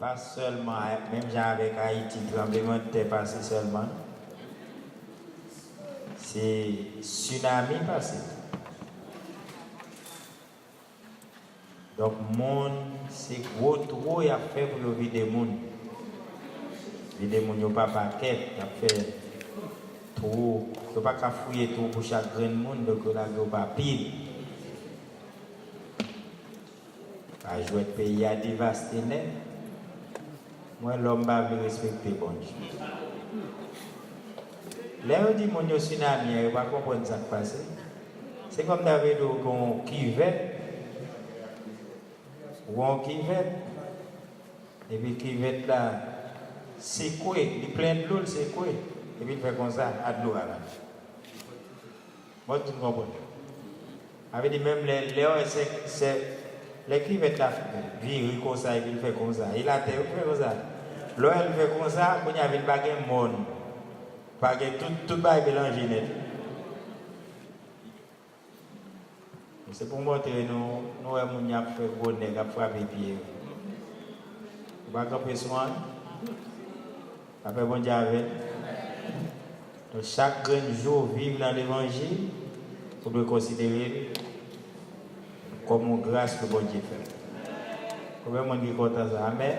pas seulement, même avec Haïti, tremblement de terre passé seulement. C'est tsunami passé. Donc, monde, c'est gros trop, il a fait pour le vide des monde. Vide des monde, il n'y a pas de paquet, il a fait trop. Il n'y a pas qu'à fouiller tout pour chaque grain de monde, donc il n'y a pas pile. À jouer de pays à dévasté, moi, l'homme va respecter bon Dieu. Là, on dit mon tsunami, il ne va pas comprendre ce qui passe. C'est comme David qui vête. Ou on qui vête. Et puis qui vête là, c'est quoi? Il est plein de l'eau, c'est quoi? Et puis il fait comme ça, à de l'eau là. Moi, tu comprends. Avec même les c'est les qui vête là, vire comme ça, et puis il fait comme ça. Il a fait comme ça. L'eau, elle fait comme ça, quand il y avait une baguette monde. Parce que tout va mélanger net. C'est pour montrer nous avons fait bon nègre à frapper pied. Vous ne pouvez pas soin. Après bon Dieu avec. Donc chaque jour vivre dans l'évangile, vous devez considérer comme une grâce que bon Dieu fait. Combien de monde est content ça? Amen.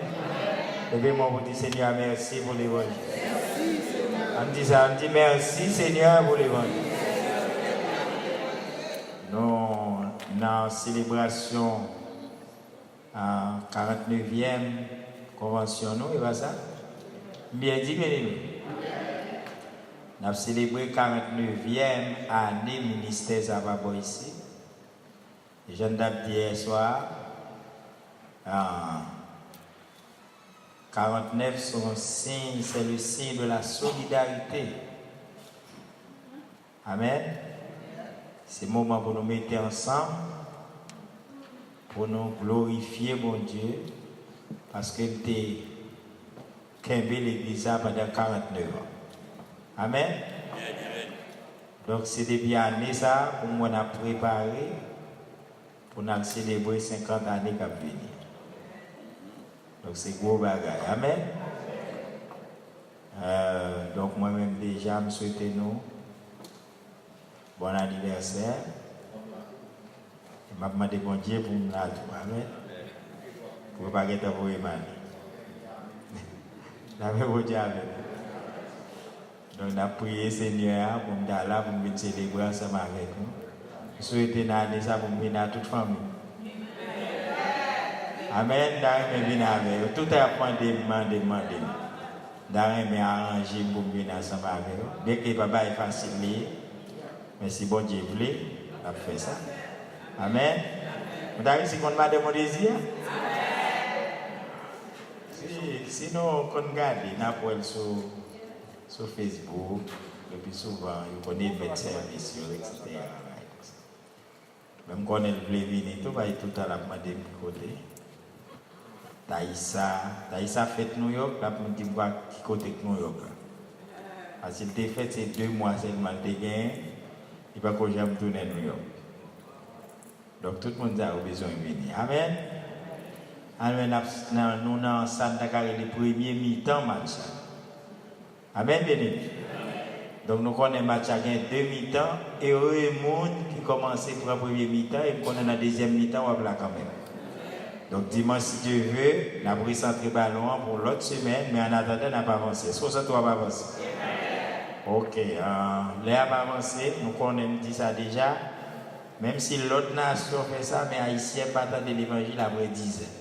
Et bien moi vous dis Seigneur merci pour l'évangile. On dit ça, on dit merci Seigneur pour l'évangile. Nous, dans la célébration à 49e convention, nous, et pas ça? Bien dit, bien aimé. Nous avons célébré 49e année ministère Zababo ici. Je viens de dire hier soir, 49 c'est le signe de la solidarité. Amen. C'est le moment pour nous mettre ensemble, pour nous glorifier mon Dieu, parce qu'il était qu'imbé l'église pendant 49 ans. Amen. Donc c'est depuis l'année ça, pour moi on a préparé, pour nous célébrer 50 années qui viennent. Donc c'est gros bagage. Amen. Donc moi-même déjà, je souhaite nous bon anniversaire. Je m'a demandé bon Dieu pour me la tout. Amen. Pour ne pas être pour Emmanuel. J'avais bon Dieu avec. Donc on a prié Seigneur pour me là pour me célébrer ensemble avec nous. Je souhaite une année ça pour me venir à toute famille. Amen. D'ailleurs, je viens avec tout à point demander. D'ailleurs, je arrangé pour me venir ensemble avec vous. Bien que papa est facile, mais si bon Dieu voulait, on a fait ça. Amen. Vous avez si on m'a demandé désir? Sinon, on regarde, on a sur Facebook, et puis souvent, on connaît mes services, etc. Même quand on veut venir, tout va être tout à la demande de côté. Taïsa fait New York, là pour dire qui côté New York. Parce qu'il était fait ces 2 mois seulement de gain, il va que j'aime tourner à New York. Donc tout le monde a besoin de venir. Amen. Amen. Nous dans Santa Clara le premier mi-temps match. Amen, béni. Donc nous connaissons le match à 2 mi-temps et il y a des gens qui commencent pour le premier mi-temps et qu'on a la deuxième mi-temps, on va là quand même. Donc dimanche, si Dieu veut, on a pris centre ballon pour l'autre semaine, mais en attendant, on n'a pas avancé. Est-ce que ça doit avancer? Ok, là, on va avancer, nous connaissons ça déjà. Même si l'autre nation fait ça, mais Haïtien pas attendre l'évangile après 10 ans.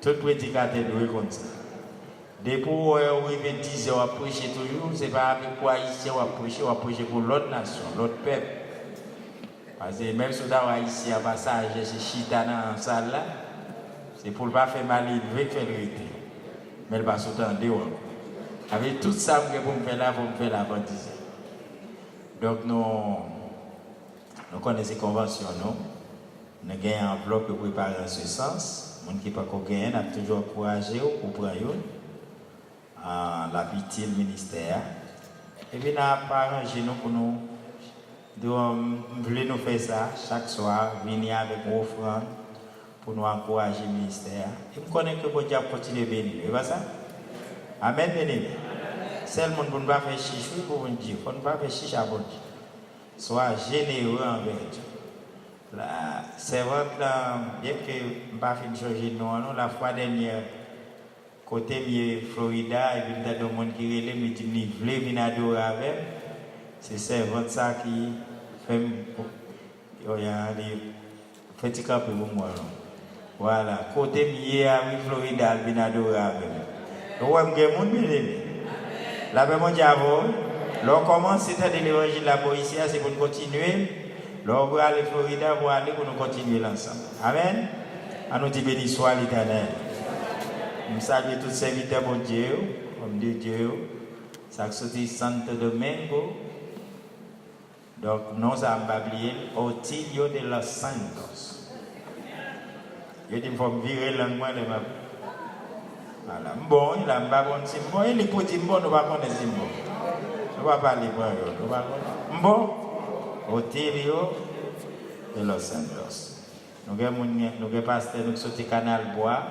Tout prédicateur doit comme ça. Depuis où arrive 10 ans, on va prêcher toujours, ce n'est pas avec quoi Haïtien on va prêcher pour l'autre nation, l'autre peuple. Parce que même si on a Haïtien à passage, c'est chita dans la salle là, c'est pour ne pas faire mal, il veut faire le rite. Mais il va sauter en dehors. Avec tout ça, pour me faire là, pour me faire la avant 10 ans. Donc nous connaissons ces conventions, nous avons une enveloppe pour préparer en ce sens. Les gens qui n'ont pas gagné, nous avons toujours encouragé pour prendre la pitié du ministère. Et puis nous avons arrangé pour nous. Nous voulons nous faire ça chaque soir, venir avec une offrande pour nous encourager le ministère. Et je connais que bon Dieu continue à bénir. C'est pas ça? Amen, béni. C'est le monde pour ne pas faire chichi pour vous dire. Il ne faut pas faire chichi à bon Dieu. Sois généreux envers Dieu. La servante, bien que je ne pas fait changer de nom, la fois dernière, côté de Florida, et puis il y a des gens qui relèvent, mais qui veulent venir adorer avec. C'est servante ça qui fait. Il y a des petits cas pour moi. Voilà, côté de Florida, il vient adorer avec. Donc, il y a des gens qui veulent. La paix mondiale, l'on commence, c'est-à-dire l'évangile là-bas ici, c'est pour nous continuer. L'on va aller à Florida pour aller pour nous continuer ensemble. Amen. À nous dire béni soit l'Éternel. Nous saluons tous les serviteurs de Dieu, comme de Dieu. Ça sorti Santo Domingo. Donc, nous avons oublié Otilio de los Santos. Je dis, il faut virer l'anglais de ma. Voilà. Bon, il a un bon symbole. Il est petit bon, nous ne va pas connaître symbole. Nous ne va pas parler pour eux. Bon, Otilio de los Santos. Nous avons pasteur, nous sommes canal bois.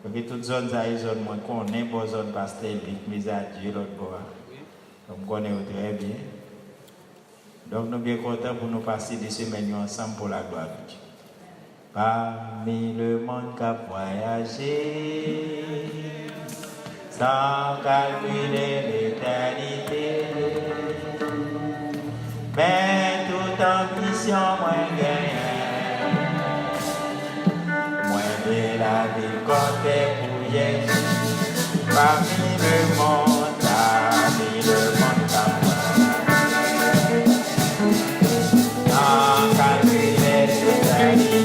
Nous avons toutes zones à zone moins qu'on est pour zone pasteur, mais à Dieu l'autre bois. Donc, nous connaissons très bien. Donc, nous sommes bien contents pour nous passer des semaines ensemble pour la gloire de Dieu. Parmi le monde qui a voyagé, sans calculer l'éternité, mais toute ambition moins gagnée, moins de la vie comptée pour Jésus. Parmi le monde qui a voyagé, sans calculer l'éternité.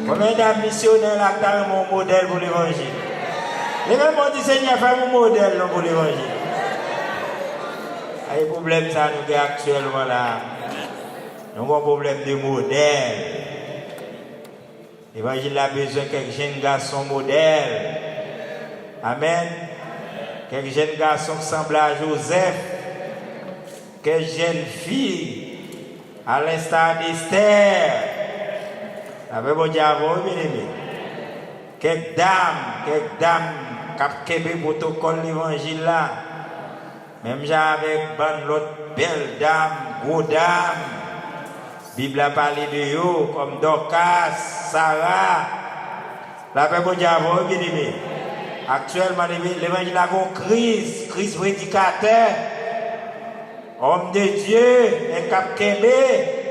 Combien de missionnaires là qui mon modèle pour l'évangile? Et même on dit Seigneur, fais mon modèle pour l'évangile. Il y a des problèmes ça nous avons actuellement là. Nous avons un problème de modèle. L'évangile a besoin de quelques jeunes garçons modèles. Amen. Quelques jeunes garçons qui semblent à Joseph. Quelques jeunes filles À l'instar d'Esther. Avec mon diable, bien aimé. Quelques dames, qui ont protocole l'évangile là. Même avec l'autre belle dame, gros dame. Bible a parlé de eux comme Dorcas, Sarah. La paix pour diable, bien aimé. Actuellement, l'évangile a une crise prédicateur. Homme de Dieu, un cap Kébé.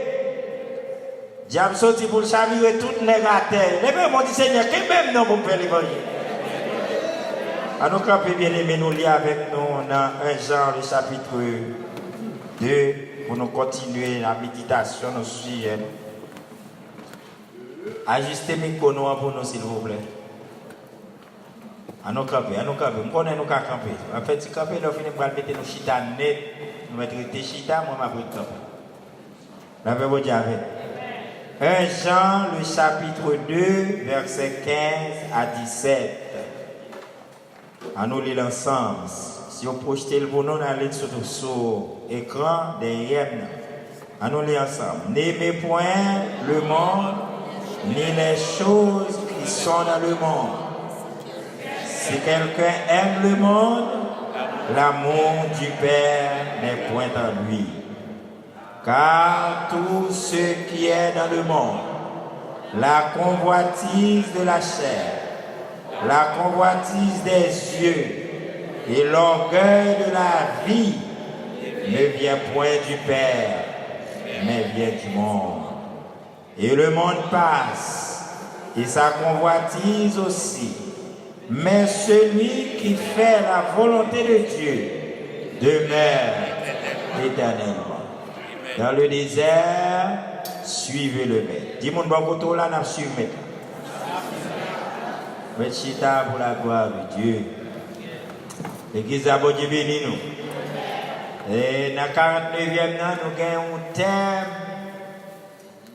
Diable sorti pour chavirer toute négative. Les mêmes ont dit Seigneur, quel même nom pour faire l'évangile. À nous camper bien aimé, nous lire avec nous dans 1 Jean, le chapitre 2, pour nous continuer la méditation, nous suivre. Ajustez mes micro pour nous, s'il vous plaît. À nous camper. Nous connaissons nous camper. En fait, si camper, nous finissons par mettre nos chita net. Nous mettons des chita, moi, je vais camper. La paix, vous dites avec. 1 Jean, le chapitre 2, versets 15 à 17. À nous lire ensemble. Si vous projetez le bon nom, on allez sur l'écran derrière nous. À nous lire ensemble. N'aimez point le monde, ni les choses qui sont dans le monde. Si quelqu'un aime le monde, l'amour du Père n'est point en lui. Car tout ce qui est dans le monde, la convoitise de la chair, la convoitise des yeux et l'orgueil de la vie ne vient point du Père, mais vient du monde. Et le monde passe, et sa convoitise aussi. Mais celui qui fait la volonté de Dieu demeure éternellement. Dans le désert, suivez le maître. Dis-moi, bon là, n'a suivi maître. Chita pour la gloire de Dieu. L'église a Dieu béni nous. Et dans le 49e, nous avons un thème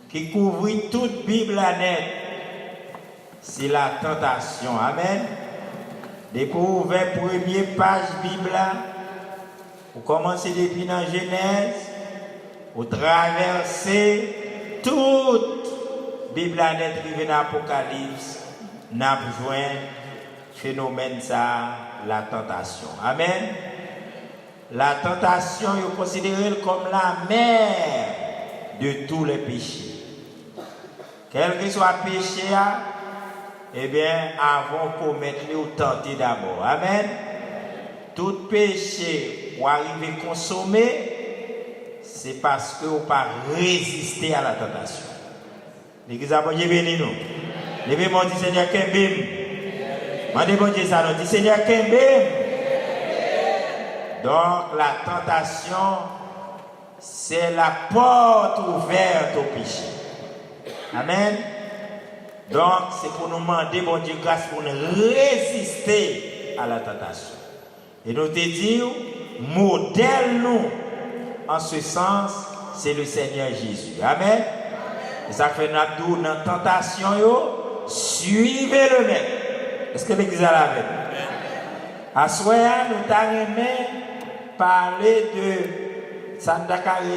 qui couvre toute Bible à net. C'est la tentation. Amen. Depuis ouvert première page Bible, vous commencez depuis dans Genèse. Vous traversez toute Bible à net arrivé dans l'Apocalypse, n'a besoin phénomène ça, la tentation. Amen. La tentation est considérée comme la mère de tous les péchés. Quel que soit le péché, eh bien, avant de commettre, vous tentez d'abord. Amen. Tout péché ou arriver à consommer, c'est parce que vous pas résister à la tentation. L'église a Dieu béni nous. Les mêmes ont dit Seigneur Kembim. Mandez bon Dieu ça, nous dit Seigneur Kembim. Donc la tentation, c'est la porte ouverte au péché. Amen. Donc c'est pour nous demander bon Dieu grâce pour nous résister à la tentation. Et nous te disons, modèle nous. En ce sens, c'est le Seigneur Jésus. Amen. Et ça fait nous dans la tentation, suivez le maître. Est-ce que l'église a la même? À ce moment-là, nous avons parler de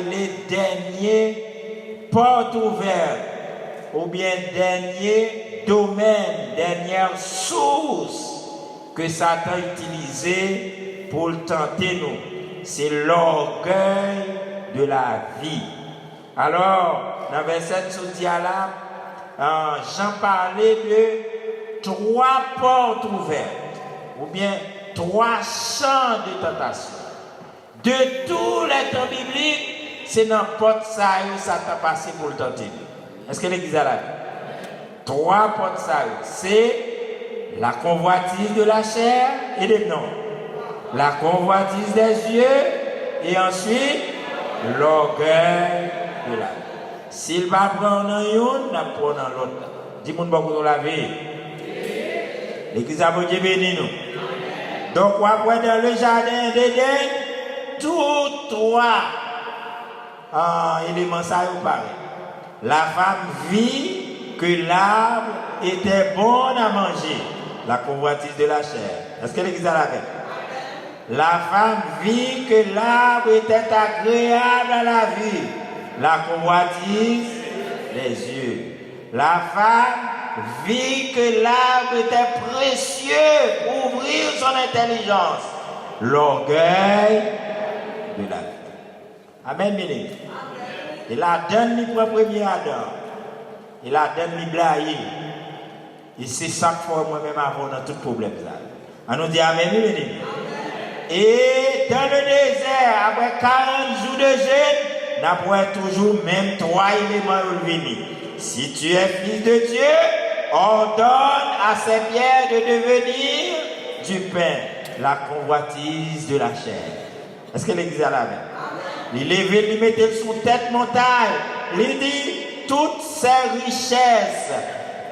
les derniers portes ouvertes, ou bien dernier domaine, dernière source que Satan utilisait pour le tenter nous. C'est l'orgueil de la vie. Alors, dans le verset de là, Jean parlait de 3 portes ouvertes, ou bien 3 champs de tentation. De tous les temps bibliques, c'est dans la porte ça t'a passé pour le tenter. Est-ce que l'église a la vie? 3 portes ça, c'est la convoitise de la chair et des noms. La convoitise des yeux et ensuite l'orgueil de la vie. S'il va prendre dans une, il va prendre dans l'autre. Dis-moi beaucoup de la vie. L'église a Dieu béni nous. Donc, après dans le jardin d'Éden, tous 3 éléments ça vous paraît. La femme vit que l'arbre était bon à manger. La convoitise de la chair. Est-ce que l'église a la vie? La femme vit que l'arbre était agréable à la vue, la convoitise des yeux. La femme vit que l'arbre était précieux pour ouvrir son intelligence. L'orgueil de la vie. Amen, bien. Et la donne lui prend premier Adam. Et la donne lui blaye. Et c'est ça que moi-même avant dans tout problème. On nous dit amen, bien. Et dans le désert, après 40 jours de jeûne, nous avons toujours même 3 éléments venus. Si tu es fils de Dieu, ordonne à ces pierres de devenir du pain, la convoitise de la chair. Est-ce que l'Église a la main? Il levait, il mettait sous tête montagne. Il dit, toutes ces richesses,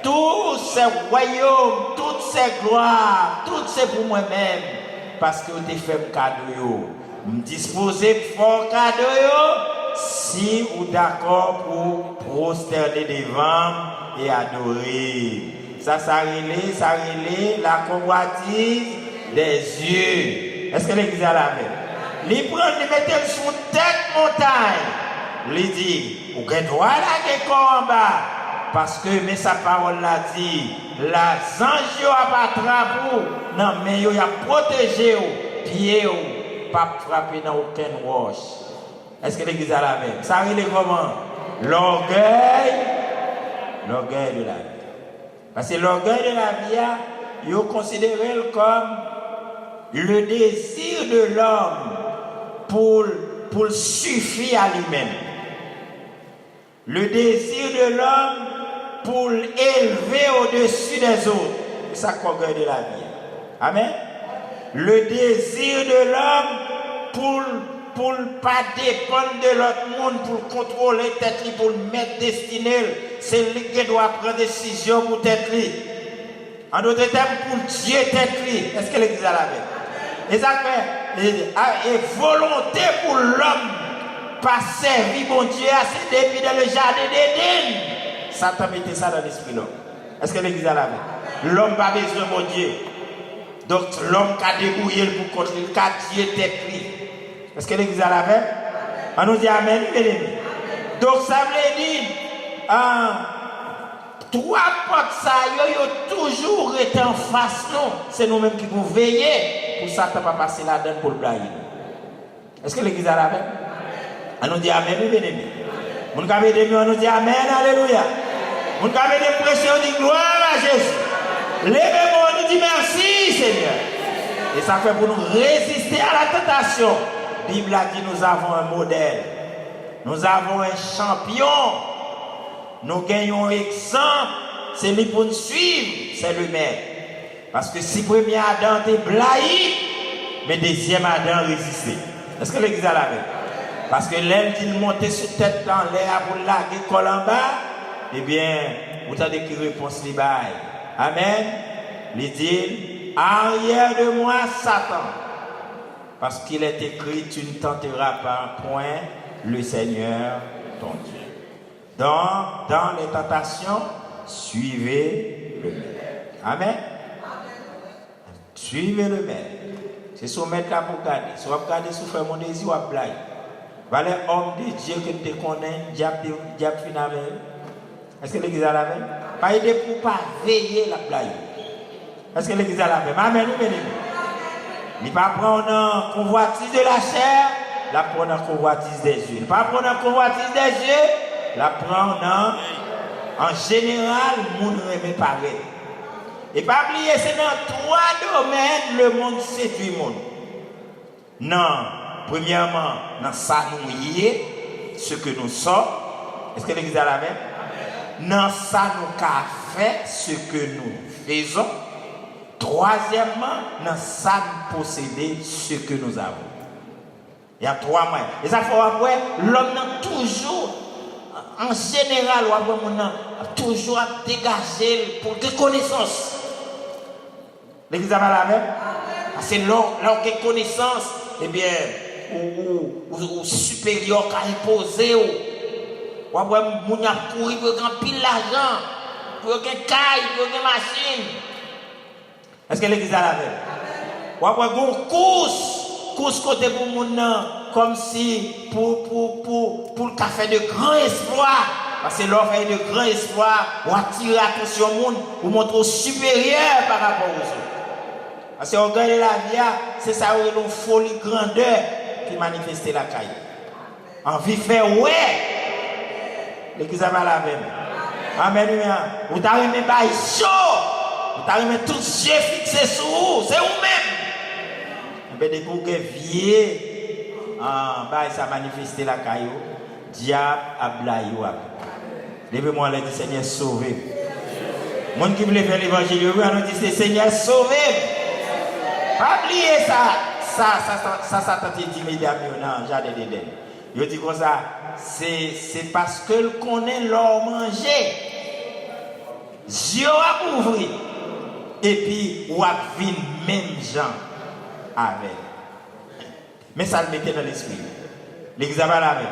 tous ces royaumes, toutes ces gloires, toutes ces pour moi-même, parce que vous fait un cadeau. Vous disposez pour un cadeau si vous êtes d'accord pour prosterner devant et adorer. Ça relève la convoitise des yeux. Est-ce que l'Église a la main? Il prend, il met sous tête montagne. Il dit, vous avez droit là en bas. Parce que, mais sa parole l'a dit, la ange a pas trapu, non, mais il a protégé, pied, pas frapper dans aucune roche. Est-ce que l'Église a la même? Ça arrive comment? L'orgueil de la vie. Parce que l'orgueil de la vie, il est considéré comme le désir de l'homme pour suffire à lui-même. Le désir de l'homme pour l'élever au-dessus des autres. C'est ça qu'on regarde de la vie. Amen. Le désir de l'homme pour ne pas dépendre de l'autre monde, pour contrôler tête, pour le mettre destiné. C'est lui qui doit prendre décision pour tête. En d'autres termes, pour Dieu tête. Est-ce que l'Église a la même? Et ça fait et volonté pour l'homme pas servir mon Dieu assez depuis dans le jardin d'Éden. Satan mettait ça dans l'esprit l'homme. Est-ce que l'Église a la main? L'homme n'a pas besoin de mon Dieu. Donc l'homme qui a débrouillé pour contre lui, qui a Dieu tête lui. Est-ce que l'Église a la main? On nous dit amen, mes amis. Donc ça veut dire, trois portes ça, ils ont toujours été en face nous. C'est nous-mêmes qui vous veiller pour Satan pas passer là-dedans pour le blayer. Est-ce que l'Église a la main? On nous dit amen, mes amis. On nous dit amen, alléluia. On nous dit pression, on dit gloire à Jésus. Levez-moi, on nous dit merci, Seigneur. Et ça fait pour nous résister à la tentation. La Bible a dit nous avons un modèle. Nous avons un champion. Nous gagnons un exemple. C'est lui pour nous suivre, c'est le maître. Parce que si premier Adam était blahi, mais deuxième Adam résistait. Est-ce que l'Église a la même? Parce que l'aile qui montait sous tête dans l'air pour larguer col en bas, eh bien, vous avez qui réponse les bails. Amen. Il dit, arrière de moi, Satan. Parce qu'il est écrit, tu ne tenteras pas point le Seigneur ton Dieu. Dans les tentations, suivez le maître. Amen. Suivez le maître. C'est son maître là pour garder. Si vous regardez sous faire mon désir, vous avez blague. Valez homme de Dieu que tu connais, diable final. Est-ce que l'Église a la même? Pas aider pour pas veiller la blague. Est-ce que l'Église a la même? Amen ou bien? Il ne pas prendre en convoitise de la chair, la prendre en convoitise des yeux. Il ne pas prendre en convoitise des yeux, la prendre en général, le monde remet pareil. Et pas oublier, c'est dans 3 domaines le monde séduit le monde. Non, premièrement, dans ça nous y est, ce que nous sommes. Est-ce que l'Église a la même? Dans ça nous qu'a fait, ce que nous faisons. Troisièmement, dans ça nous posséder ce que nous avons. Il y a 3 moyens. Et ça faut après, l'homme n'a toujours, en général, toujours dégagé pour des connaissances. L'Église a la même? C'est leur connaissance, eh bien, ou supérieur qu'à imposer. Ou après, moun a couru pour gagner pile l'argent, pour gagner caille, pour gagner machine. Est-ce que l'Église a la même? Ou après, course côté pour moun comme si pour le café de grand espoir. Parce que l'offre est de grand espoir, ou attirer l'attention au monde, ou montrer supérieur par rapport aux autres. Parce que l'orgueil de la vie, c'est ça où il y a une folie grandeur qui manifeste la caille. Envie de faire ouais. L'église va la même. Amen. Vous t'avez mis bail chaud. Vous t'avez mis tout yeux fixés sur vous. C'est vous-même. Mais dès que vous viez, ça manifeste la caille. Diable a blaye. Levez-moi les Seigneur sauvé. Les gens qui veulent faire l'évangile, on dit Seigneur sauvé. Pas oublier ça t'a dit immédiatement dans le jardin d'Éden. Je dis comme ça, c'est parce que le connaît leur manger. Dieu a ouvert. Et puis, on a vu même gens avec. Mais ça le mettait dans l'esprit. L'examen la même.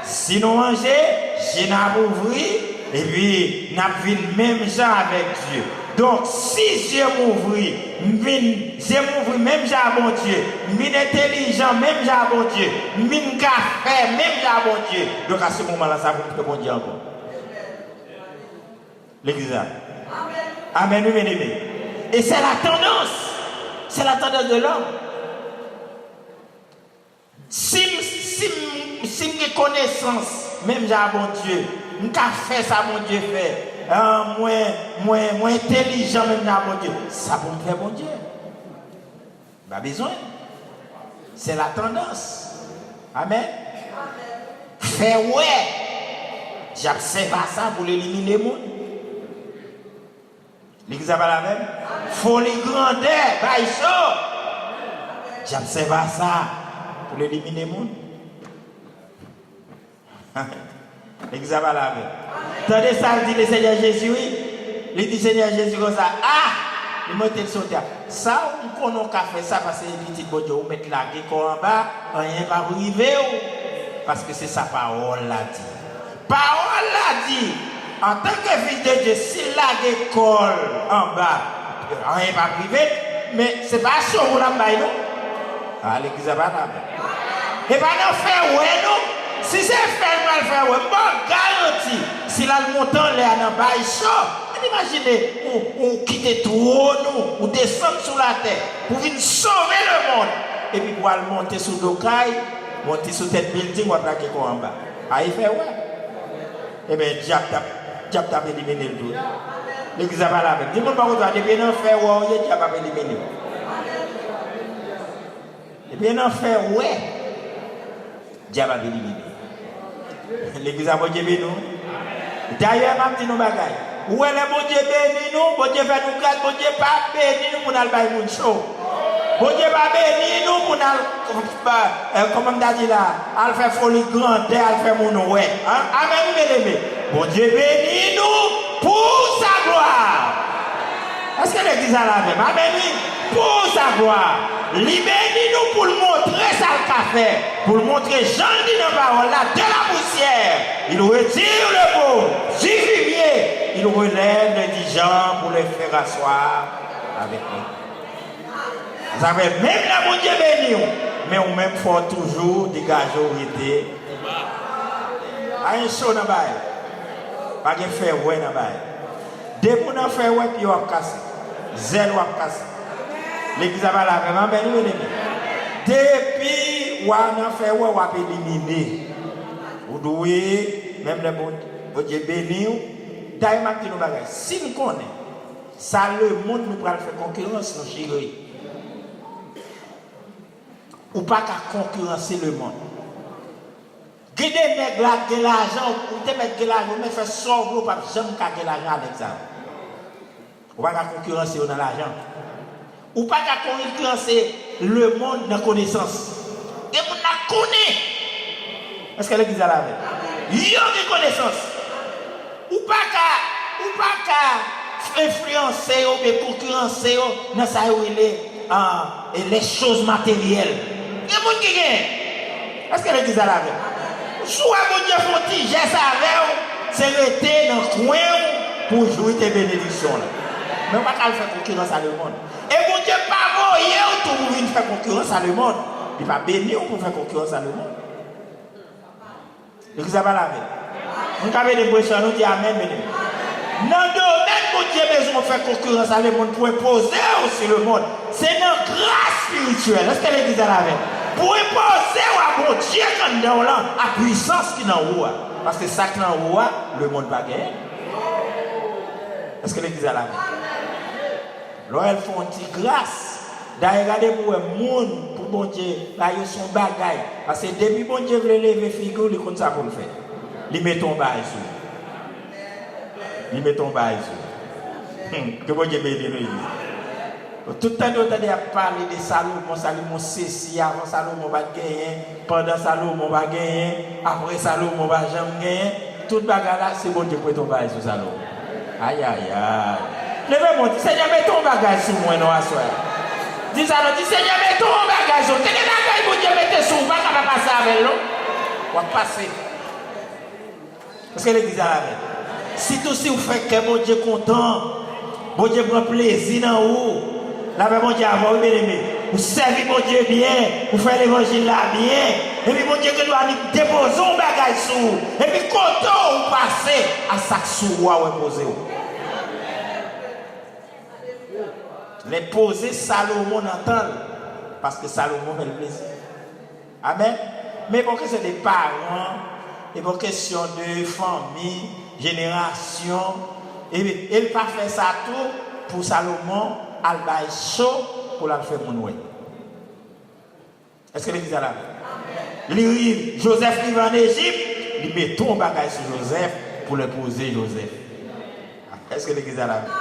Si nous mangeons, je n'ai ouvert. Et puis, nous avons vu même gens avec Dieu. Donc, si Dieu m'ouvre, Dieu m'ouvre même j'ai bon Dieu, min intelligent même j'ai bon Dieu, min café même j'ai bon Dieu. Donc à ce moment-là, ça vous peut bon Dieu encore. L'église. Amen. Amen. Et c'est la tendance de l'homme. Si j'ai connaissance, même j'ai bon Dieu, mon café ça mon Dieu fait. Moins intelligent même dans mon Dieu. Ça pour me faire mon Dieu. Pas besoin. C'est la tendance. Amen. Fait ouais. J'observe ça pour éliminer le monde. L'église va la même. Folie grandeur. Baille chaud. J'observe ça pour éliminer le monde. L'église va la même. Tendez ça, dit le Seigneur Jésus, oui. Il dit Seigneur Jésus comme ça. Ah! Il m'a été sauté. Ça, on connaît qu'à faire ça parce que les petits bon Dieu, on met la gueule en bas, rien va arriver. Parce que c'est sa parole l'a dit. Parole l'a dit. En tant que fils de Dieu, s'il la gueule colle en bas, rien va arriver. Mais c'est pas ça pour la baille, non? Ah, l'église va là. Et pas non faire ouais, non? Si c'est fait mal faire, bon garantie. Si là le montant est en bas, imaginez, on quitte tout, on descend sur la terre pour venir sauver le monde. Et puis pour aller monter sur le caille, monter sur cette building, on va plaquer quoi en bas. Ah, il fait ouais. Eh bien, diable t'a éliminé le tout. L'église va la même. Dis-moi pas où tu as bien fait ouais, diable a éliminé. Et bien fait ouais, diable a éliminé. L'église a bon Dieu béni nous. D'ailleurs, je dis nous bagaille. Où est le bon Dieu béni nous? Bon Dieu fait nous grâce, bon Dieu pas béni nous pour nous faire mon show. Bon Dieu pas béni nous pour nous, comment on dit là, al faire folie grande, al faire mon ouais. Amen, bien-aimé. Bon Dieu béni nous pour sa gloire. Est-ce que l'église a la même? Amen, pour sa gloire. Libérez-nous pour le montrer ça le café, pour le montrer Jean dit dans la parole là, de la poussière. Il retire le beau, du fumier, il relève les dirigeants pour les faire asseoir avec nous. Vous savez, même la bon Dieu béni, mais on même faut toujours dégager l'autorité. A une chose dans la baille, pas de faire ouais dans la baille. Dès qu'on a fait ouais, puis on va casser. Zèle on va casser. L'église va la vraiment bien éliminer. Depuis, on a fait, on va éliminer. Vous devez, même le bon Dieu béni, d'ailleurs, si nous connaissons, ça le monde nous va faire concurrence, nos chéris. Ou pas qu'à concurrencer le monde. Gardez mettre de l'argent, ou te mettre de l'argent, mais faire sauver, pas jamais qu'à de l'argent avec ça. Ou pas qu'à concurrencer dans l'argent. Ou pas qu'à concurrencer le monde dans la connaissance. Et on la connaît. Est-ce que l'église a la même? Il y a une connaissance. Ou pas qu'à influencer ou bien concurrencer dans ça où il est les choses matérielles. Il y a des gens qui gagnent. Est-ce que l'église a la même? Soit bon Dieu faut-il, j'ai ça avec c'est rester dans le coin pour jouer tes bénédictions. Mais on ne va pas faire concurrence à le monde. Et mon Dieu, pas voyer tout pour venir faire concurrence à le monde. il va bénir pour faire concurrence à le monde. Et vous avez la vie. Vous avez des pressions, nous disons Amen. Dans le domaine où Dieu a besoin de faire concurrence à le monde pour imposer aussi le monde, c'est une grâce spirituelle. Est-ce que l'église a la vie? Pour imposer à mon Dieu quand dans là, la puissance qui est en haut. Parce que ça qui est en haut, le monde va gagner. Est-ce que l'église a la vie? Là, elles font une petite grâce. D'ailleurs, regardez pour le monde, pour bon Dieu, là, ils sont bagailles. Parce que depuis bon Dieu veut lever figure, il est comme ça pour le faire. Il met ton bail sur. Il met ton bail sur. Que bon Dieu bénisse nous. Tout le temps, on a parlé de Salomon, ceci, avant Salomon va gagner, pendant Salomon va gagner, après Salomon va jamais gagner. Tout le bagage là, c'est bon Dieu pour ton bail sur Salomon. Aïe, aïe, aïe. Levez-moi, dis Seigneur, mets ton bagage sur moi, non, à soi. Dis alors, dis Seigneur, mets ton bagage sur moi. Quel est le bagage que Dieu mette sur moi, quand on va passer avec nous? On va passer. Parce que l'église a la vie. Si tout si vous faites que bon Dieu est content, bon Dieu prend plaisir dans vous, là, bon Dieu a vous bien aimé. Vous servez bon Dieu bien, vous faites l'évangile là bien, et puis bon Dieu que doit déposer un bagage sur vous, et puis content vous passez à ça sur vous à reposer. Les poser Salomon entend, parce que Salomon fait le plaisir. Amen. Mais pour que c'est des parents, et pour question de famille, génération, et il pas fait ça tout pour Salomon, al bail chaud pour la faire mon. Est-ce que l'église a la vie? Joseph qui va en Égypte, il met tout un bagage sur Joseph pour le poser Joseph. Est-ce que l'église a la vie?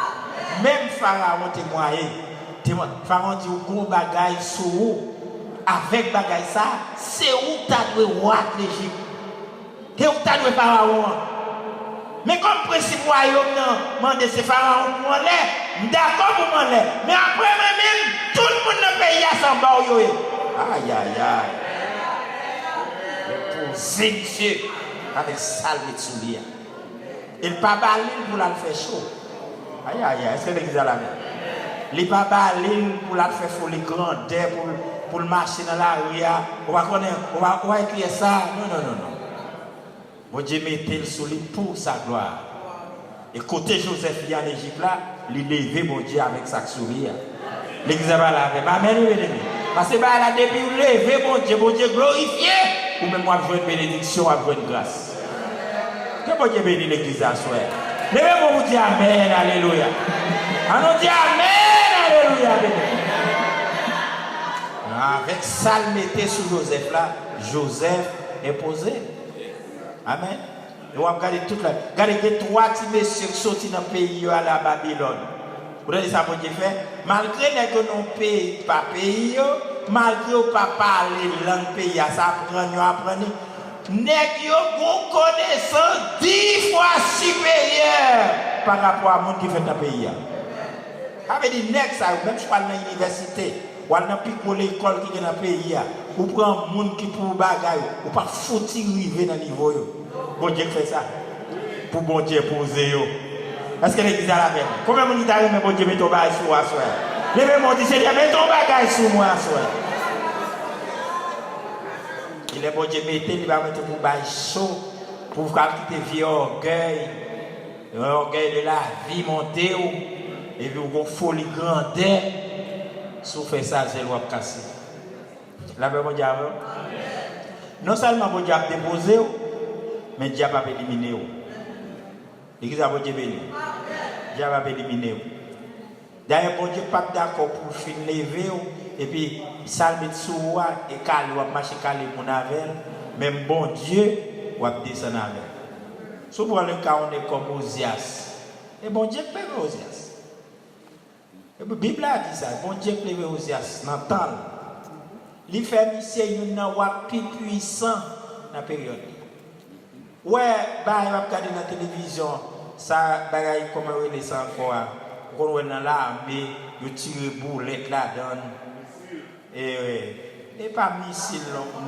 Même Pharaon témoigne. Pharaon dit gros bagage sur vous. Avec bagage ça, c'est où tu as dû voir l'Égypte. C'est où tu as dû Pharaon. Mais comme principe royaume, non, c'est Pharaon pour m'en l'air. D'accord pour m'en l'air. Mais après même, tout le monde dans le pays a son bar. Aïe, aïe, aïe. Pour Zédieu, avec salvé de souliers. Il n'a pas balé pour la faire chaud. Aïe, aïe, aïe. Est-ce que l'église a la main? Il n'a pas balé pour la faire folie grande, pour le marcher dans la rue. On va écrire ça. Non. Bon Dieu mettez le soleil pour sa gloire. Et côté Joseph il y a en Égypte là, il levé mon Dieu avec sa souris. L'église va la faire. Amen. Parce que là depuis vous lever mon Dieu glorifié, ou même moi je veux une bénédiction, je veux une grâce. Que bon Dieu bénisse l'église à soi. Levez-moi vous dire Amen, alléluia. On dit Amen, alléluia. Avec ça le mettez sur Joseph là, Joseph est posé. Amen. Et on va regarder toute la. Regardez trois petits messieurs qui sont dans le pays à la Babylone. Vous voyez ça, bon Dieu fait. Malgré que nous ne payons pas pays, malgré que nous ne parlons pas le pays, ça apprend. Nèg yo gon connaissance 10 fois supérieure par rapport à monde qui fait dans le pays. Ça veut dire nèg ça même si je parle dans l'université, ou dans pico l'école qui est dans le pays, ou prend monde qui pour bagaille, ou pas fouti river dans niveau yo. Bon Dieu fait ça. Pour bon Dieu poser yo. Est-ce que l'église a la même? Combien de monde t'a remis bon Dieu met ton bagage sur moi soir? Levez-moi dit Seigneur mets ton bagage sur moi soir. Il est bon Dieu mettez, il va mettre pour bail chaud, pour quitter vieux orgueil, l'orgueil de la vie monter, et puis vous folie grandeur, si vous faites ça, c'est le wap cassé. La paix, bon Dieu, non seulement bon Dieu a déposé, mais Dieu va éliminer. L'église a bon Dieu béni. Dieu va éliminer. D'ailleurs, bon Dieu pas d'accord pour finir lever, et puis salmer sous moi et calme ou marcher calme mon avec même bon Dieu ou descendre avec souvent le cas on est comme Osias et bon Dieu peut Osias et la Bible a dit ça bon Dieu peut Osias dans le temps il fait mission une plus puissant dans la période ouais bah il va regarder dans la télévision ça bagaille comme on les sent encore on est dans l'armée il tire boulette là-dedans. Et pas missile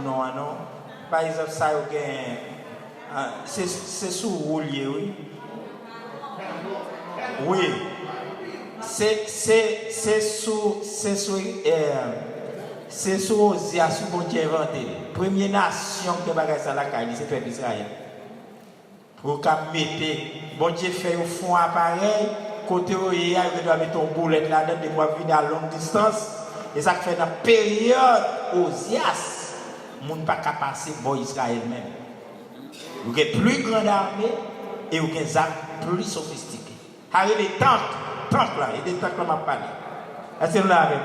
non. Par exemple, ça c'est sous roulier, oui. Oui. C'est sous C'est sur Osia, sur bon Dieu inventé. Première nation qui a ça la caille, c'est peuple Israël. Pour qu'on mette, bon Dieu fait au fond appareil, côté où il y a, il doit mettre un boulet là-dedans, de pouvoir venir à longue distance. Et ça fait dans la période Osias, les gens ne peuvent pas passer bon Israël même. Vous avez plus grande armée et vous avez des armes plus sophistiquées. Il y a des tanks là, il y a des tanks là, je vais parler. Est-ce que vous l'avez?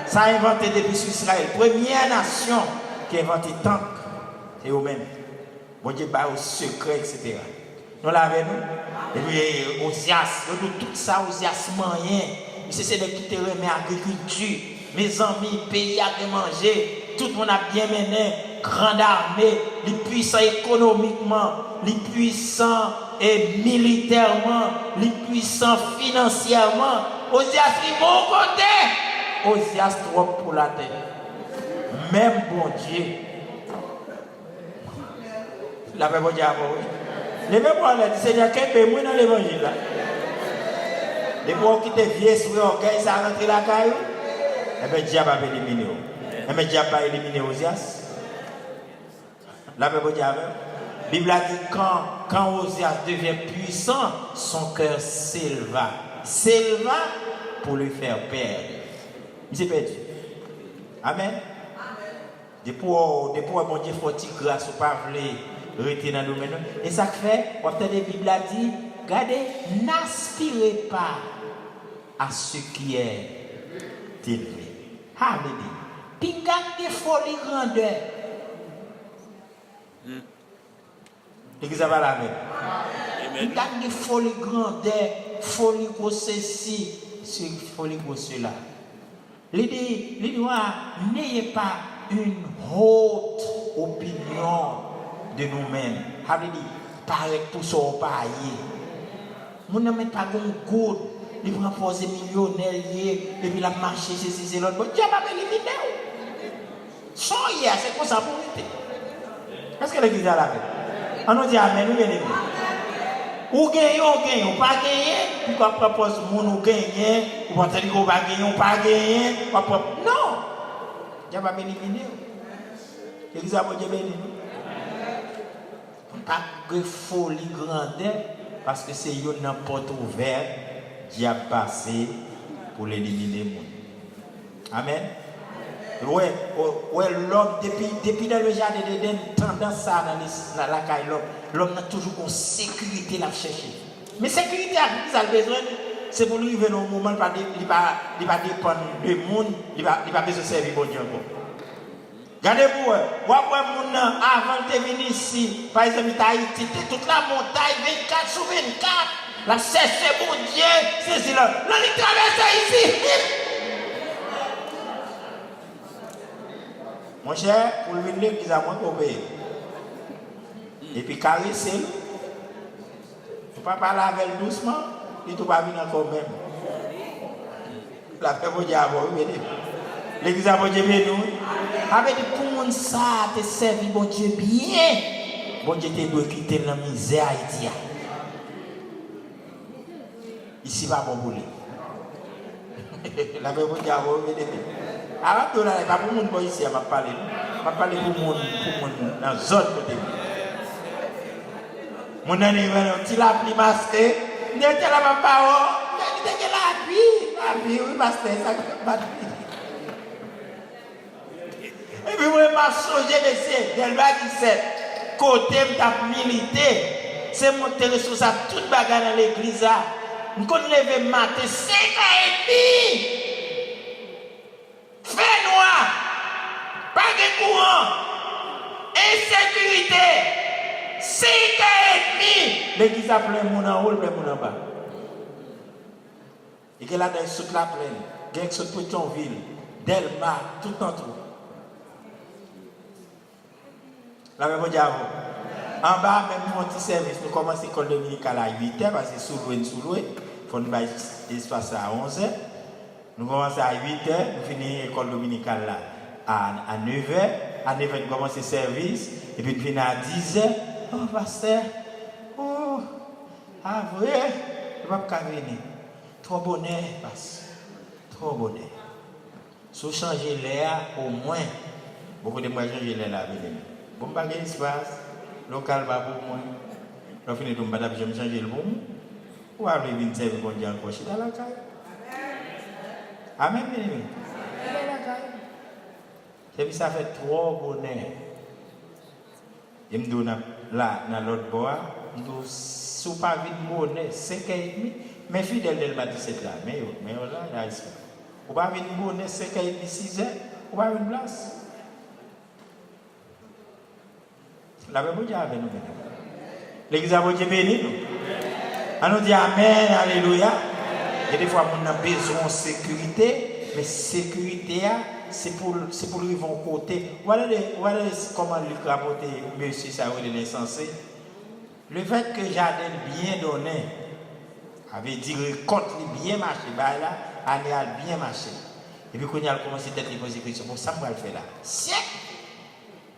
Ça a inventé depuis sur Israël. Première nation qui a inventé tank, c'est eux-mêmes. Bon Dieu, bah, au secret, etc. Nous l'avons, nous. Et puis, Osias, nous tout ça, Osias, rien. C'est de quitter l'agriculture. Mes amis, pays à manger. Tout le monde a bien mené. Grande armée, les puissants économiquement, les puissants et militairement, les puissants financièrement. Osias, qui bon côté. Osias trop pour la terre. Même bon Dieu. La même bon Dieu, oui. Les mêmes pour le Seigneur, quel pays dans l'évangile là? Les gens qui étaient vieux sur l'orgueil, ça a rentré la caille. Eh bien, Dieu va éliminer. Eh bien, Dieu va éliminer Osias. La même bon Dieu. La Bible a dit quand Osias devient puissant, son cœur s'éleva. S'éleva pour lui faire perdre. Il s'est perdu. Amen. Depuis mon Dieu, faut que grâce au pas rester dans le domaine. Et ça fait, la Bible a dit, regardez, n'aspirez pas à ce qui est élevé. Alléluia. Pingang de folie grandeur. L'église va la même. Pingang de folie grandeur, folie grosse ceci, folie grosse cela. Les noirs, n'ayez pas une haute opinion de nous-mêmes. Alléluia. Paraît pour son payer. Nous ne mettons pas un goût. Il prend poser millionnaire et puis la marché, c'est l'autre. Dieu va éliminer. Son hier, c'est comme ça pour éviter. Est-ce que l'église a la paix? On nous dit amen, nous venons. Ou gagnez, ou pas gagner. Pourquoi propose mon ou gagner? Ou pas dire qu'on va gagner, ou pas gagner? Non! Dieu va éliminer. L'église a Dieu béni. Pas de folie grandeur, parce que c'est une porte ouverte, Dieu a passé pour l'éliminer le monde. Amen. Ouais, l'homme, depuis dans le jardin d'Éden, tendance ça dans la caille, l'homme a toujours une sécurité à chercher. Mais sécurité, il a besoin, c'est pour lui venir au moment, il ne va pas dépendre du monde, il ne va pas besoin de servir bon Dieu. Regardez-vous, avant de venir ici, par exemple, Haïti, toute la montagne, 24 sur 24, la chercher mon Dieu, c'est là. Là, il traverse ici. Mon cher, pour lui dire qu'ils ont moins obéi. Et puis caresser, il ne faut pas parler avec elle doucement, il ne faut pas venir encore même. La paix pour Dieu, l'église a Dieu béni. Avec des pour ça, te servi bon Dieu bien. Bon Dieu te doit quitter la misère Haïti. Ici va bon boulot. La paix pour Dieu, arrête de là, pas pour le monde ici, je vais parler. Je vais parler pour le monde dans les autres côtés. Mon ami, tu l'as pris masqué, il était là, ma parole, il était là, la vie, oui, masqué, ça va pas. Et puis, moi, je suis changé, dès le 17, côté de milité, c'est monter responsable toute bagarre dans l'église. Je connais le matin, 5 ans et demi. Fait noir, pas de courant, insécurité, 5 ans et demi. L'église a plein de monde en haut, plein de monde en bas. Et qu'elle a dans toute la plaine, il y a toute Pétionville, Delma, tout en tout. La même chose. En bas, même mon petit service, nous commençons l'école dominicale à 8h, parce que c'est sous-loué, il faut nous faire espace à 11h. Nous commençons à 8h, nous finissons l'école dominicale là à 9h. À 9h, nous commençons le service, et puis nous finissons à 10h. Oh, pasteur, oh, ah, vrai, je ne vais pas venir. Trop bonheur, pasteur, trop bonheur. Si changer l'air, au moins, beaucoup de moi changer l'air là. Bon, pas d'espace, local va pour moi. Quand je finis de me je me changer le bon. Ou après, je vais venir dire encore, je suis dans la caille. Amen, bien aimé. C'est puis ça fait trop bonheur. Je me donne là, dans l'autre bois, je me dis, si vous n'avez pas de bonheur, 5h30, mes fidèles de la 17 là, mais là, il y a ici. Vous n'avez pas de bonheur, 5h30, 6h, vous n'avez pas de place. La Bible dit avec nous. L'église a Dieu béni nous. On nous dit Amen, Alléluia. Et des fois, on a besoin de sécurité, mais sécurité, c'est pour lui vont côté. Voilà comment lui raconter monsieur ça il est insensé. Le fait que jardin bien donné avait dit récolte bien marché, bah là, année a bien marché. Et puis quand il a commencé à être posé question, bon ça me va le faire là.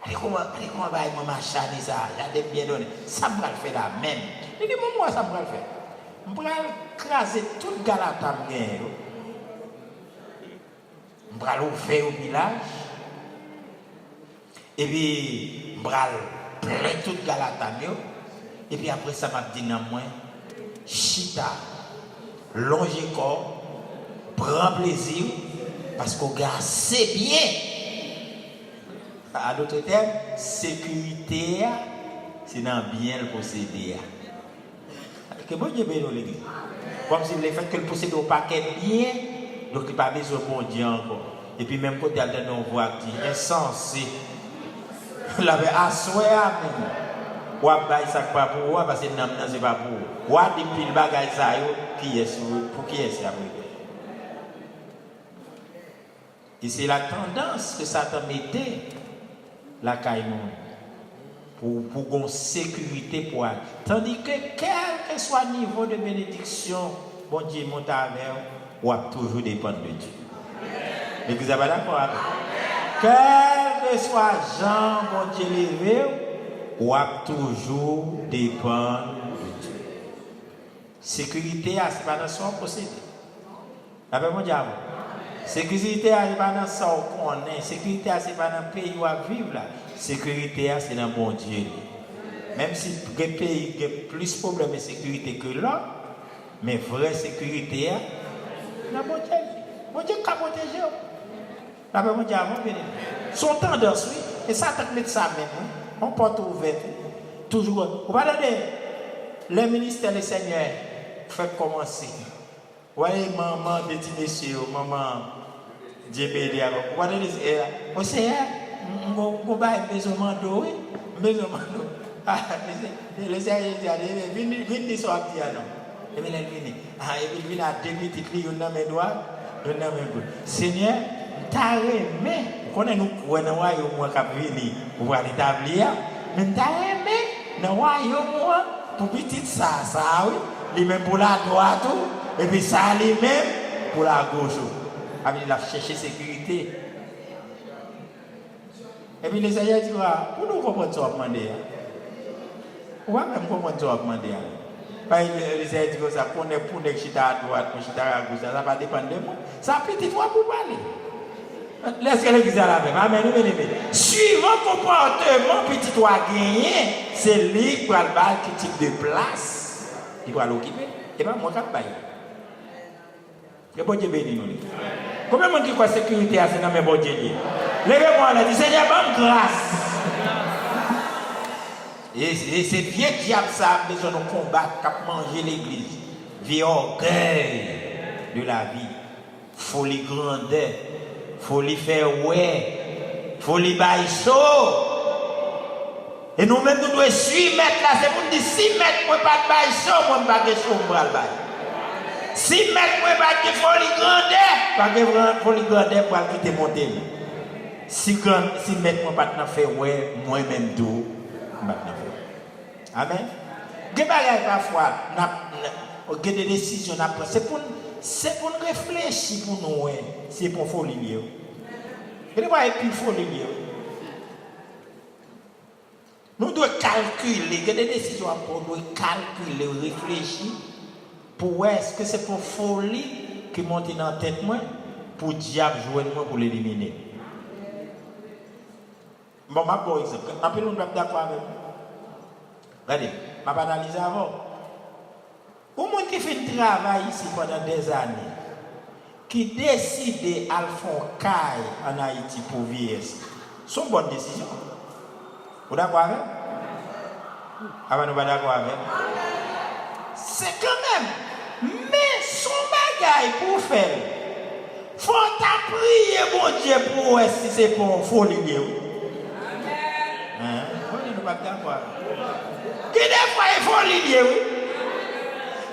Allez comment va moi marcher ça, jardin bien donné, ça me va le faire là même. Il dit moi ça me va le faire. Je vais craser toute Galata bien. Je vais l'ouvrir au village. Et puis, je vais plein toute Galata. Et puis après ça, m'a dit non moi, chita, longer corps, prends plaisir, parce qu'au gars, c'est bien. À d'autres termes, sécurité, c'est dans bien le posséder. Que bon Dieu bénisse l'église. Comme si le fait que le possède au paquet bien, donc il n'y a pas besoin de bon Dieu encore. Et puis même quand il y a des voix qui sont insensés, il avait assoyé à même. Ou à bailler ça pas pour vous, parce que non, c'est pas pour vous. Ou à des piles bagailles ça, qui est pour qui est ça après. Et c'est la tendance que Satan mettait la caïmon. Pour une sécurité pour elle. Tandis que quel que soit le niveau de bénédiction, bon Dieu monte avec vous, ou toujours dépendre de Dieu. L'église n'est pas d'accord avec vous. Quel que soit Jean, bon Dieu levé, ou toujours dépendre de Dieu. Sécurité, ce n'est pas dans son procédé. La paix mondiale. Sécurité, ce n'est pas dans son qu'on est. Sécurité, ce n'est pas dans le pays où on vit là. Sécurité, c'est dans bon Dieu. Même si le pays a plus de problèmes de sécurité que là, mais vraie sécurité, c'est dans bon Dieu. Bon Dieu qui a protégé. La paix mondiale, son tendance, oui. Et ça, tu met ça même. On porte ouverte. Toujours. Vous parlez de le ministère du Seigneur, fait commencer. Vous voyez, maman, petit monsieur, maman, Dieu béni. Vous voyez, au Seigneur, on va besoin d'eau, besoin d'eau. Le Seigneur dit, venez sur la piano. Et puis il vient. Et puis il a deux petites filles, une dans mes doigts, une dans mes bouts. Seigneur, t'as aimé, qu'on est nous, on a eu moi qui vient pour l'établir, mais t'as aimé, nous avons moi pour petite ça, oui, lui même pour la droite, et puis ça lui-même pour la gauche. Il a cherché sécurité. Et puis le Seigneur dit, pour nous comprendre ce qu'on a demandé. Ou même comprendre ce qu'on a demandé. Le Seigneur dit que ça, pour nous chita à droite, pour chita à gauche, ça va dépendre de moi. Ça petit toi pour parler. Laisse-le l'église à la même. Amen. Suivant le comportement petit toi gagné, c'est lui qui va le bal qui type de place. Il va l'occuper. Et pas moi qui vais bailler. Que bon Dieu bénisse nous. Combien de monde qui croit sécurité à ce nom de bon Dieu? Levez-moi là, dis Seigneur, bonne grâce. Et c'est vieux diable ça a besoin de combattre, de manger l'église. Vieux orgueil de la vie. Folie grandeur. Folie faire ouais. Folie bailler chaud. Et nous-mêmes, nous devons suivre mettre là. C'est pour nous dire, si mettre moi pas de bailler chaud, moi pas de chaud, moi le bailler. Si mettre moi pas de folie grandeur, pas de folie grandeur pour quitter mon thème. Si mettre moi pas de faire ouais, moi-même tout, pas de faire. Amen. Des bagages parfois, des décisions à prendre. C'est pour nous réfléchir pour nous, c'est pour folie liée. Et nous voyons plus folie liée. Nous devons calculer, il y a des décisions à prendre, nous devons calculer, réfléchir. Pour est-ce que c'est pour folie qui monte dans la tête moi, pour le diable jouer pour l'éliminer. Bon, ma bon exemple. Après, nous sommes d'accord avec vous. Regardez, je vais analyser avant. Pour les gens qui fait un travail ici pendant des années, qui décident de faire un caille en Haïti pour vivre, c'est une bonne décision. Vous êtes d'accord avec? Avant nous pas d'accord avec? C'est quand même, mais son bagage pour faire, faut prier mon Dieu pour si c'est pour folie. Hein? Nous pas d'accord. Qui des fois il faut l'idée, oui?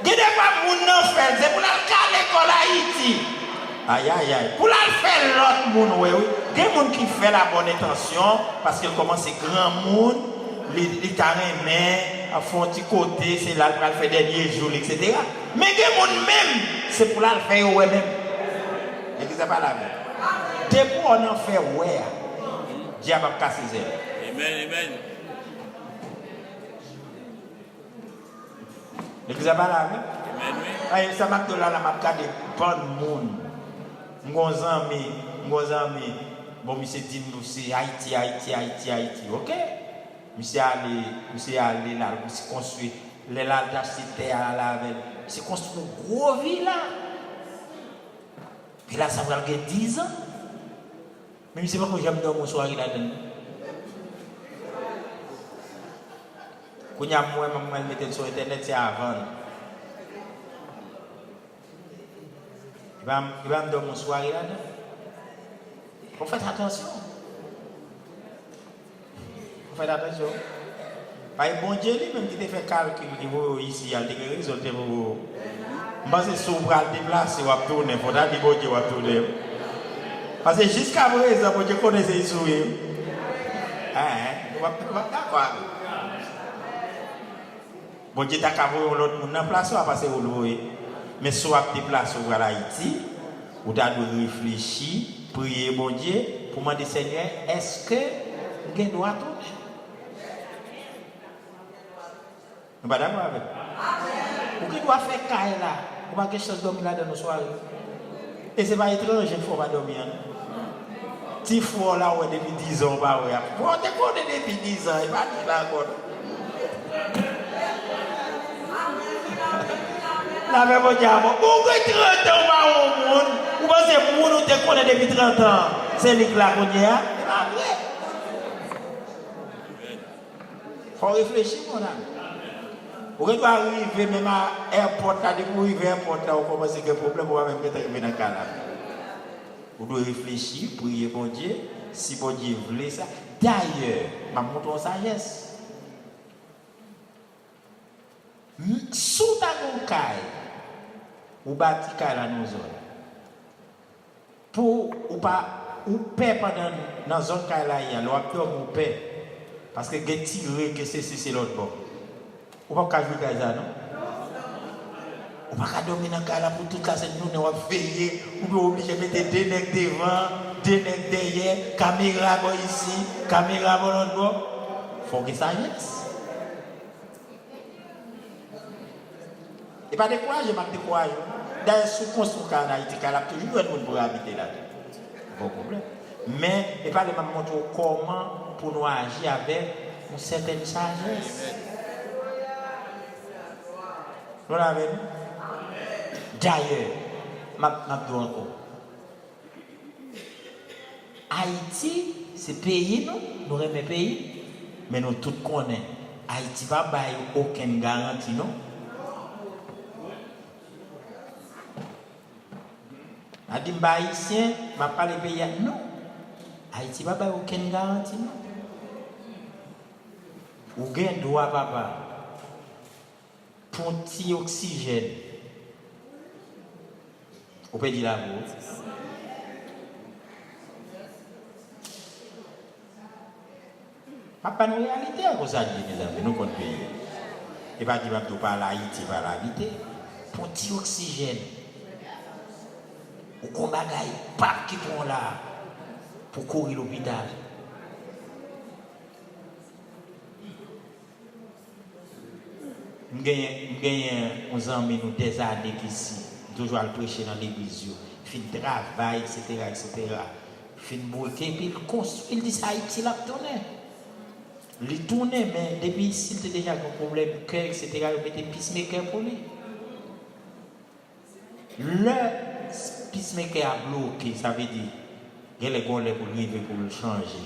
Qui des fois mon nom fait, c'est pour aller à l'école Haïti. Aïe aïe aïe. Pour aller faire l'autre monde, oui, oui. Il y a des gens qui font la bonne intention parce qu'ils commencent à grand monde, les terrains mais à fond petit côté, c'est là pour faire des derniers jours, etc. Mais il y a des gens même, c'est pour aller faire eux-mêmes. Et qui ça pas la même. C'est pour on en faire ouais. Diable a cassé zéro. Amen, amen. Et qui ça pas la même. Amen, oui. Ça m'a donné la m'a regardé bon monde. Mon ami, bon, monsieur dit nous c'est Haïti, ok? Monsieur allé là, monsieur construit, les là d'acheter à la veille, monsieur construit une grosse villa. Puis là, ça va faire 10 ans. Mais monsieur, pas que j'aime dormir mon soirée là-dedans. Quand il y a moi, je mettais sur Internet, c'est avant. Il va me donner mon soirée là-dedans. Faut faire attention. Faut faire attention. Pas bon Dieu, même qui te fait calcul, qui vaut ici, il y a des résultats. Je pense que si vous allez déplacer, vous allez tourner. Il faudra dire bon Dieu, vous allez tourner. Parce que jusqu'à présent, bon Dieu connaît ses sourires. Vous allez d'accord. Bon Dieu, t'as qu'à voir l'autre monde en place, parce que vous le voyez. Mais soit tu déplaces au Haïti, ou tu dois réfléchir, prier bon Dieu, pour demander Seigneur, est-ce que je dois tourner? Nous ne sommes pas d'accord avec vous. Ou qui doit faire caille là? Ou pas quelque chose dormir là dans nos soirées? Et ce n'est pas étrange, il ne faut pas dormir. Si faut là, depuis 10 ans, bah ouais. Bon, tu connais depuis 10 ans, il va dire là encore. La même diable. Pourquoi 30 ans va au monde? Ou pensez que le monde te connaît depuis 30 ans? C'est lui qui l'a connu. C'est pas vrai. Il faut réfléchir, mon ami. Vous devez arriver même à l'aéroport, depuis que vous arrivez à l'aéroport, vous commencez à avoir un problème, vous allez même arriver dans le cas là. Vous devez réfléchir, prier bon Dieu, si bon Dieu voulait ça. D'ailleurs, je montre en sagesse. Sous ta caille, ou bâti caille dans nos zones. Pour ou pas ou paix pendant dans zone caille là, il y a l'octobre ou paix parce que get tiré que c'est l'autre bord. Ou pas jouer caille ça non? Ou pas dormir dans caille là pour toute la semaine nous va veiller, ou bien obligé de mettre deux nègres devant, deux nègres derrière, caméra ici, caméra l'autre bord. Faut que ça reste. Et pas décourager, pas décourager. D'ailleurs, sous construction en Haïti, il y a toujours un monde pour habiter là. Pas de problème. Mais, et pas de me montrer comment pour nous agir avec une certaine sagesse. Vous l'avez vu? D'ailleurs, je dis encore. Haïti, c'est pays, nous remettons pays, mais nous tous connaissons. Haïti ne va pas aucune garantie, non? Je dis, haïtien, je ne pas les pays. Non. Haïti ne va pas aucune garantie. Non. Ou bien droit, papa, pour un petit oxygène. Vous pouvez dire la vôtre. Pas une réalité à cause de mes amis, nous comptons pays. Et pas dire que par Haïti, par la réalité. Pour un petit oxygène. Ou qu'on bagaille, pas qui prend là pour courir l'hôpital. Je gagne 11 ans, mais nous des années ici, toujours à prêcher dans l'église. fin travail, etc., etc. Fin bloqué, puis il construit, il dit ça, Haïti l'a tourné. Il tourne, mais depuis s'il était déjà un problème de cœur, etc., il mettait peacemaker pour lui. Le peacemaker a bloqué, ça veut dire, il y a les gars pour lui pour le changer.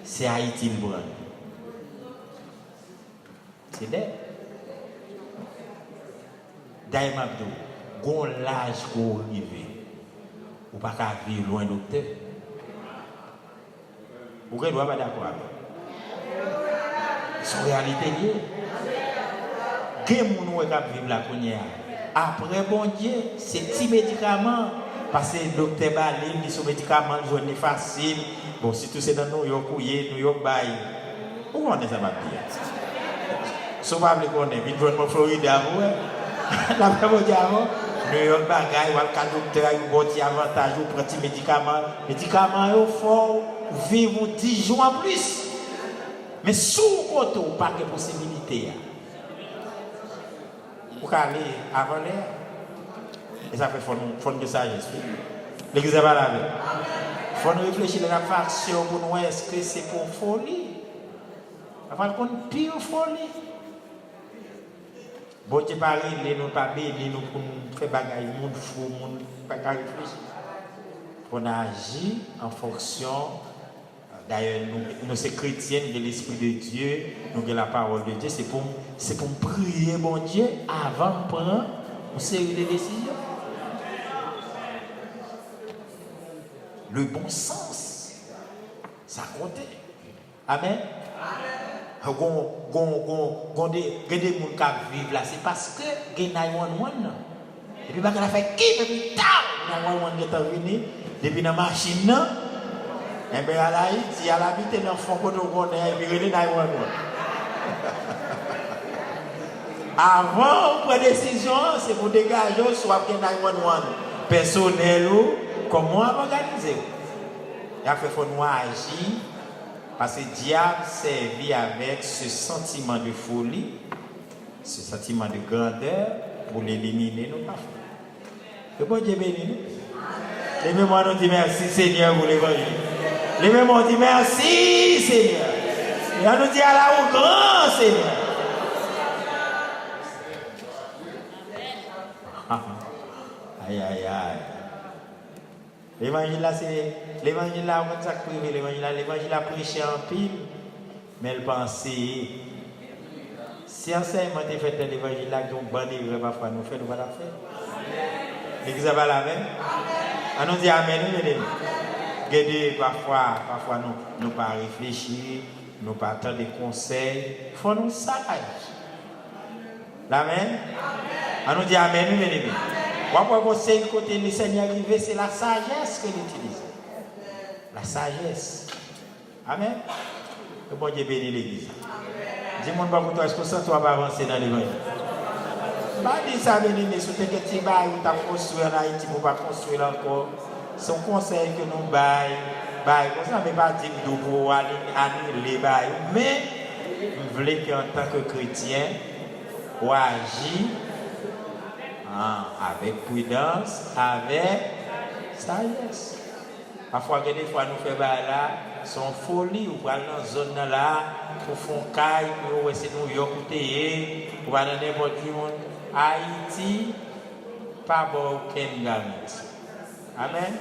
C'est Haïti le brand. C'est là. D'ailleurs, Mabdou, gon l'âge qu'on arrive, ou pas qu'à vivre loin docteur. Vous ne doit pas d'accord avec. C'est une réalité liée. Quel monde qui vivre la première. Après, bon Dieu, c'est petits médicaments. Parce que le docteur Balim dit que les médicaments sont faciles. Bon, si tout c'est dans New York, New York, Bay. Où on est ça, ma vie? Si vous ne connaissez pas, il faut Floride avant. La même chose avant. New York, Bagay, ou le docteur a un bon avantage, ou prend des médicaments. Les médicaments, il faut vivre 10 jours en plus. Mais sous le côté, il n'y a pas de possibilité. Vous pouvez aller avant l'air. Et ça fait fond de sagesse. L'église va laver. Il faut nous réfléchir à la faction pour nous. Est-ce que c'est pour folie? Avant qu'on pire folie. Bon, tu parles, nous pas bénis, nous pour faire bagaille, nous fou, nous pas réfléchir. On agit en fonction. D'ailleurs, nous sommes chrétiens de l'Esprit de Dieu, nous avons la parole de Dieu. C'est pour prier, mon Dieu, avant de prendre une série de décisions. Le bon sens, ça compte. Amen. Il y a des gens qui vivent là, c'est parce que il y a 911. Et puis, il a fait qui, et puis, 911 est venu, depuis la machine. Et bien, à Haïti, à l'habiter dans le fond, quand on connaît, et puis il y a 911. Avant de prendre décision, c'est pour dégager soit qu'il y a 911 personnel ou comment organiser. Il a fait faut nous agir parce que le diable servit avec ce sentiment de folie, ce sentiment de grandeur pour l'éliminer nos parfums. Que bon Dieu bénisse nous. Les mémoires nous disent merci Seigneur pour l'évangile. Les mémoires nous disent merci Seigneur. Et on nous dit à la haut grand Seigneur. Aïe aïe aïe. L'évangile là, c'est l'évangile là, on ça privé l'évangile là prêché en pile, mais le penser. Si enseignement est fait dans l'évangile là, donc bon livre parfois nous fait, nous va la faire. L'église va la faire. On nous dit amen, nous aimons. Regardez parfois nous pas réfléchir, nous pas attendre des conseils, il faut nous sages. Amen. On nous dit amen, nous aimons. Pourquoi c'est le côté du Seigneur arrivé, c'est la sagesse qu'il utilise. La sagesse. Amen. Que bon Dieu bénisse l'église. Dis-moi pour toi, est-ce que ça toi va avancer dans l'évangile? Pas dire ça, bénis, mais si tu as un petit bail où tu as construit en Haïti, pour ne pas construire encore. C'est un conseil que nous bail. Comme ça, ne veut pas dire que pour annuler les bail. Mais, je voulais qu'en tant que chrétien, on agit avec prudence, avec sagesse. Parfois, des fois, nous faisons là, son folie, ou aller dans une zone là, pour faire caille, pour essayer de New York, pour aller dans n'importe où. Haïti, pas bon aucune garantie. Amen.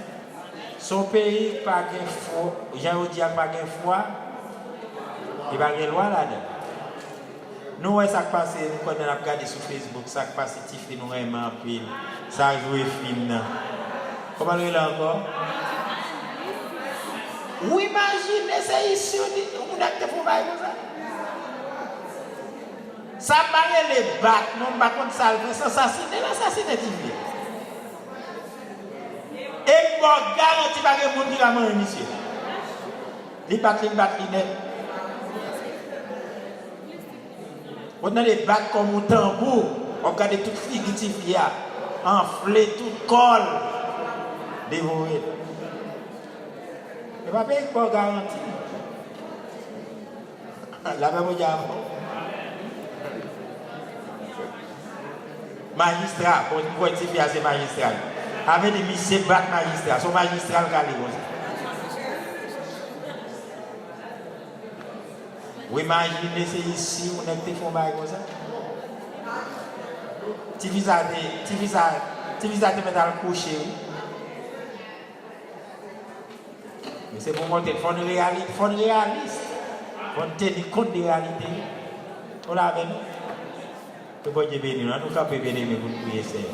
Son pays, pas de foi, Jean-Audia, pas de foi, il va y avoir loi là-dedans. Nous, ça qui passe, nous connaissons regarder sur Facebook, ça qui passe, Tiffy, nous aimons en pile, ça joue film. Comment nous là encore? Ou imaginez, c'est ici, on a fait pour ça. Ça paraît les bacs, non, pas contre ça, c'est assassiner Tiffy. Et pour garantir pas que le monde qui va mourir, monsieur. Les battre net. On a les battre comme un tambour. On regarde toute figue enflé, tout col. Dévoré. Et pas payer pour garantir. La même chose. Magistrat, pour Tiffy, c'est magistrat. Avec des messieurs bat magistrat, son magistrat le calé comme ça. Vous imaginez, c'est ici, on a été fait comme ça. Tu vis à te mettre à le coucher. Mais c'est pour montrer, il faut une réaliste. Il faut tenir compte des réalités. On l'a avec nous. Que bon Dieu bénisse, nous sommes capables de bénir pour nous prier, Seigneur.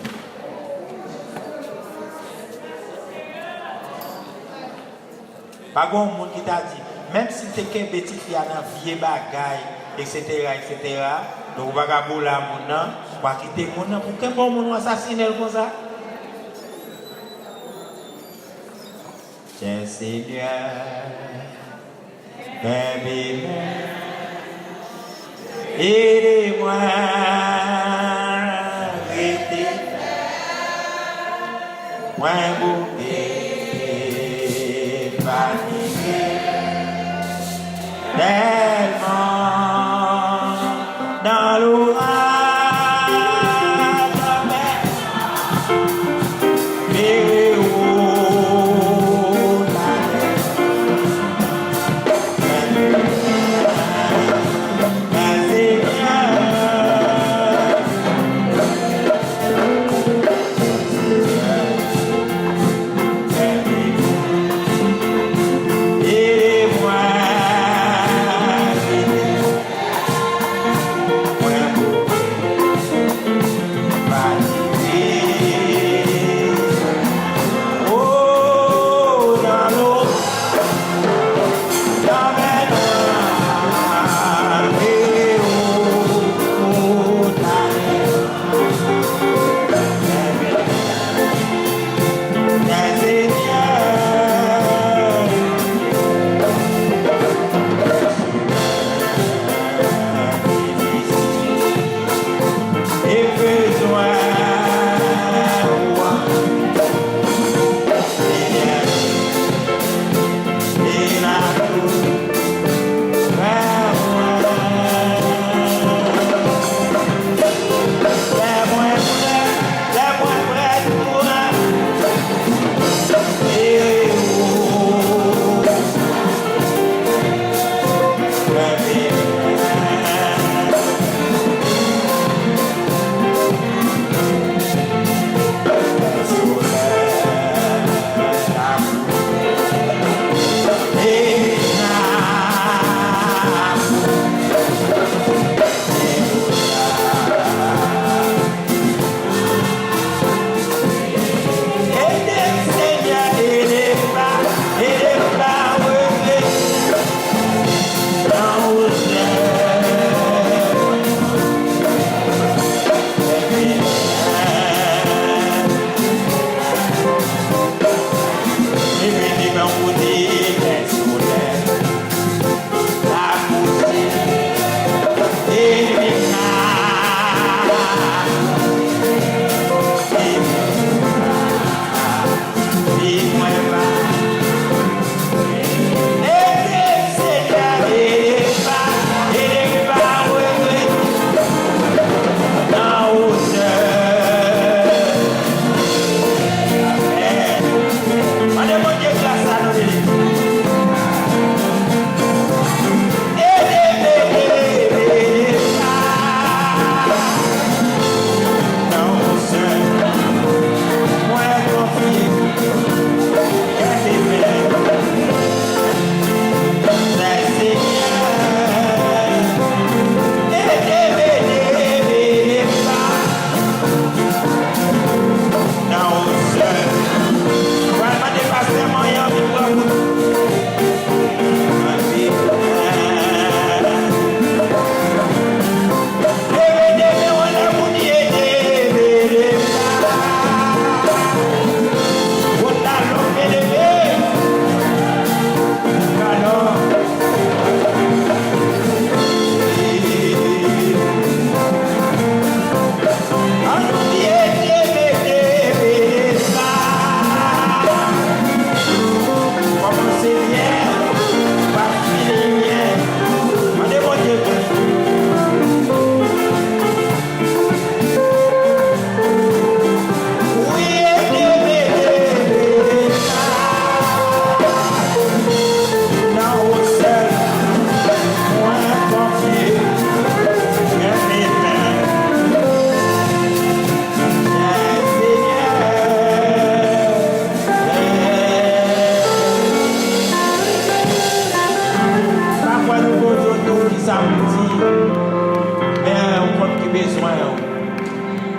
Pas grand monde qui t'a dit, même si tu es qu'un petit qui a dans vieux bagaille, etc., donc on va pas bouler à mon nom, on va quitter mon nom, pour qu'un bon monde assassine comme ça. Tiens Seigneur, aimez-moi, aidez-moi, moi bouquet, fatigué, tellement dans l'orage, mais où la et moi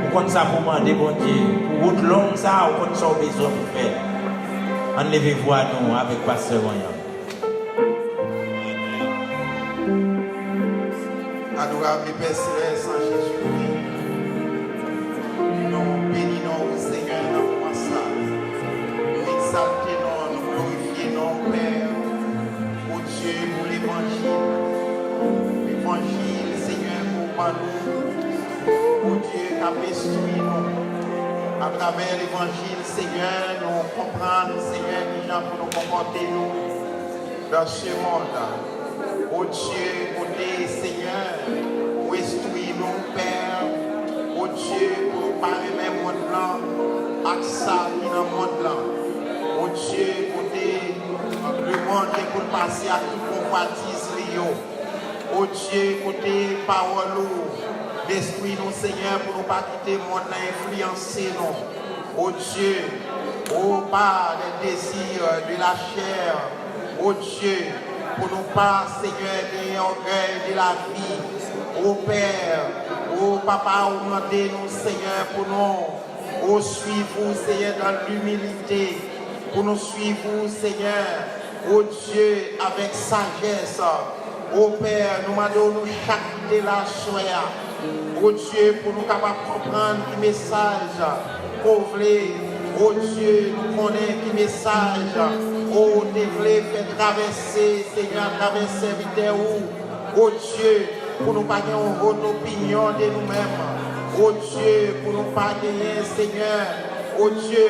Ou compte ça pour demander, bon Dieu, pour route longue, ça, ou compte ça, besoin pour faire. Enlevez-vous à nous avec Pasteur Moyen. Adorable Père Céleste en Jésus-Christ, nous bénissons Seigneur dans le passage. Nous exaltons, nous glorifions, Père, pour Dieu, pour l'évangile. L'évangile, Seigneur, pour nous, pour Dieu qui a instruit nous. À travers l'évangile, Seigneur, nous comprenons, Seigneur, les gens pour nous comporter nous dans ce monde. Oh Dieu, côté Seigneur, pour instruire nous, Père. Oh Dieu, pour nous parler même monde là, avec ça qui est dans le monde là. Oh Dieu, côté le monde qui est pour passer à tout convoitise Rio. Oh Dieu, côté parole, d'instruire nous, Seigneur, pour ne pas quitter le monde là, influencer nous. Oh Dieu, oh pas les désirs de la chair. Oh Dieu, pour nous pas, Seigneur, gagner orgueil de la vie. Oh Père, oh Papa, demandez-nous, Seigneur, pour nous, oh suivre, Seigneur, dans l'humilité, pour nous suivre, Seigneur, oh Dieu, avec sagesse. Oh Père, nous demandons chaque de la soya. Oh Dieu, pour nous capables de comprendre le message, pour oh Dieu, nous connaissons le message. Oh, développer, faire traverser, Seigneur, traverser vite où. Oh Dieu, pour nous pas gagner une opinion de nous-mêmes. Oh Dieu, pour nous pas gagner, Seigneur. Oh Dieu,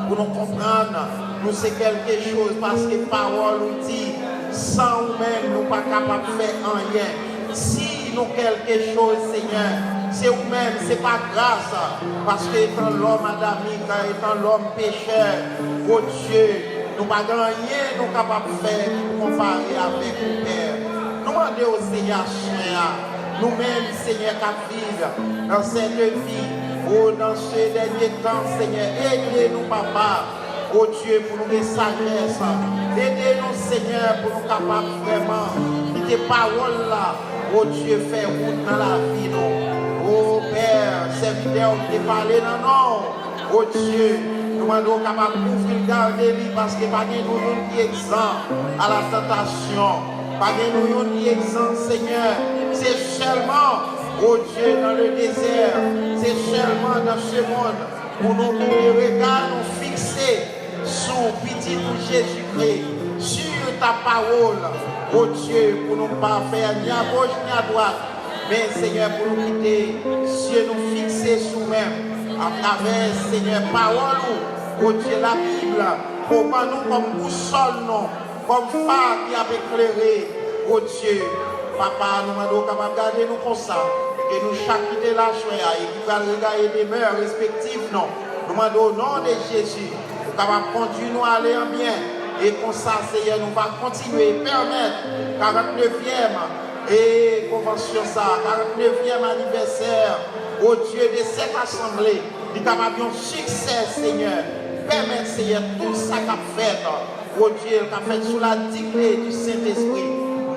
pour nous comprendre, nous c'est quelque chose parce que parole nous dit, sans nous-mêmes, nous pas capables de faire rien. Si nous quelque chose, Seigneur, c'est vous-même, c'est pas grâce, parce que étant l'homme adamique, étant l'homme pécheur, oh Dieu, nous ne pouvons rien nous capables de faire comparer avec le Père. Nous demandons au Seigneur, nous-mêmes, Seigneur, qui vivons dans cette vie, oh, dans ce dernier temps, Seigneur, aidez-nous, Papa, oh Dieu, pour nous des sagesse. Aidez-nous, Seigneur, pour nous capables vraiment, tes paroles là, oh Dieu, faire route dans la vie, nous. Oh Père, serviteur, qui te parlé dans nous, oh Dieu. Nous sommes capables de couvrir garder lui parce que pas de nous qui exempt à la tentation. Pas de nous qui exempt, Seigneur. C'est seulement, oh Dieu, dans le désert. C'est seulement dans ce monde pour nous regarder, nous fixer sur petit Jésus-Christ, sur ta parole, oh Dieu, pour nous pas faire ni à gauche ni à droite. Mais Seigneur, pour nous quitter, Dieu nous fixer sur nous-mêmes. À travers, Seigneur, parole, oh Dieu, la Bible, pour nous comme boussole, comme phare qui a éclairé, oh Dieu, Papa, nous demandons capables de garder nous comme ça, que nous chaque quitter la joie et qui va regarder des mœurs respectives, non. Nous demandons au nom de Jésus, nous capables de continuer à aller en bien, et comme ça, Seigneur, nous va continuer, permettre 49e et convention ça, 49e anniversaire, oh Dieu, de cette assemblée, nous avons un succès, Seigneur. Permets, Seigneur, tout ça qu'a fait, oh Dieu, qu'a fait sous la dignité du Saint-Esprit.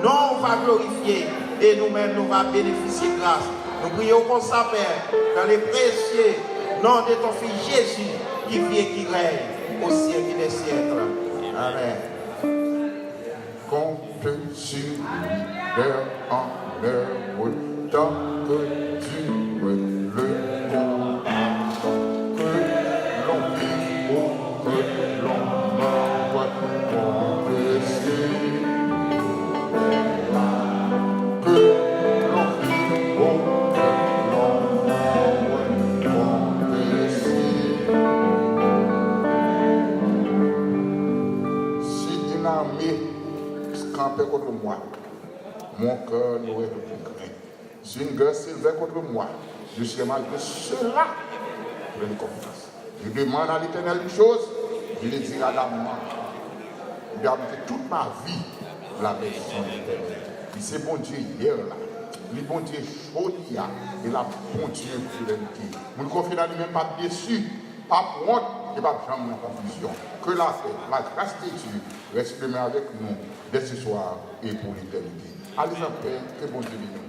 Nous, on va glorifier et nous-mêmes, nous va bénéficier de grâce. Nous prions comme ça, Père, dans les précieux nom de ton Fils Jésus, qui vit et qui règne au siècle des siècles. Amen. Compte sur leur en leur tant que tu veux le temps, que l'on vit ou que l'on meurt, confesser. Que l'on vit ou que l'on meurt, confesser. Si une armée campait contre moi, mon cœur n'aurait plus craint. Si une guerre s'élevait contre moi, je serais malgré cela pleine confiance. Je demande à l'Éternel une chose, je le dirai à l'âme. Je vais habiter toute ma vie la maison de l'Éternel. C'est bon Dieu hier là, le bon Dieu chaud hier, et la bon Dieu fidélité. Nous ne confions dans lui-même pas déçu, pas honte et pas jamais en confusion. Que la paix, la grâce de Dieu reste avec nous dès ce soir et pour l'éternité. Allez en paix, que bon Dieu bénisse.